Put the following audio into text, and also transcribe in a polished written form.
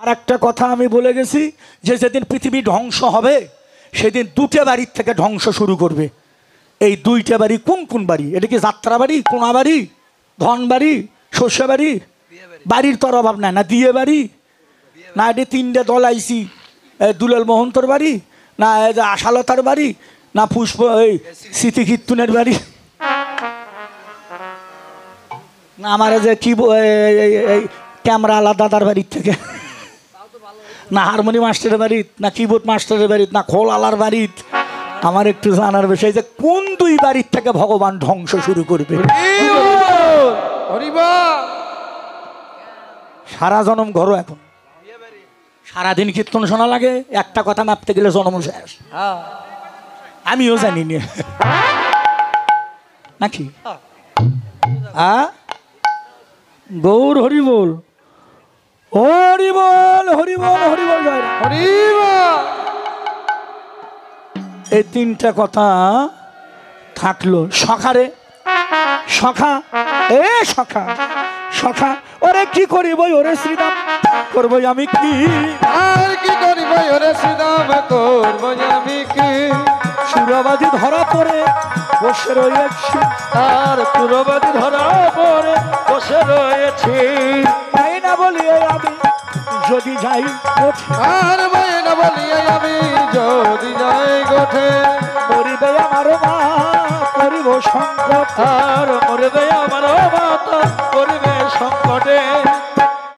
আর একটা কথা আমি বলে গেছি যে যেদিন পৃথিবী ধ্বংস হবে সেদিন দুটো বাড়ির থেকে ধ্বংস শুরু করবে। এই দুইটা বাড়ি কোন কোন বাড়ি? এটা কি যাত্রা বাড়ি, কোনা বাড়ি, ধন বাড়ি, শস্য বাড়ি? বাড়ির তোর অভাব নাই না? দিয়ে বাড়ি না? এটি তিনটে দল আইসি, দুলাল মোহন্তর বাড়ি না, আশালতার বাড়ি না, পুষ্প এই স্মৃতি কীর্তনের বাড়ি না, আমার যে কি এই ক্যামেরা আলাদা দাদার বাড়ির থেকে না, হারমোনি মাস্টারের বাড়িত না, কিবোর্ড মাস্টারের বাড়িত না, খোল আলার বাড়িত? আমার একটু জানার বিষয় যে কোন দুই বাড়ির থেকে ভগবান ধ্বংস শুরু করবে। সারা জনম ঘরো এখন সারাদিন কীর্তন শোনা লাগে, একটা কথা মাপতে গেলে জনম শেষ। আমিও জানি না নাকি? গৌর হরি বল, হরি বল, হরি বল, হরি বল, জয় রাম। এই তিনটা কথা থাকলো। সখারে সখা, এ সখা, সখা ওরে কি করিব ওরে শ্রীরাম করবো আমি কি, আর কি করিব ওরে শ্রীরাম করব আমি কি, সুরবাদী ধরা পড়ে বসে রয়েছি, আর সুরবাদী ধরা পড়ে বসে রয়েছি, তাই না বলিয়ে আমি যদি যাই গোঠে, আর মায় না বলিয়ে আমি যদি যাই গোঠে, মরিবে আমার মা করিব সংকট, আর মরবে আমার মাতা করিবে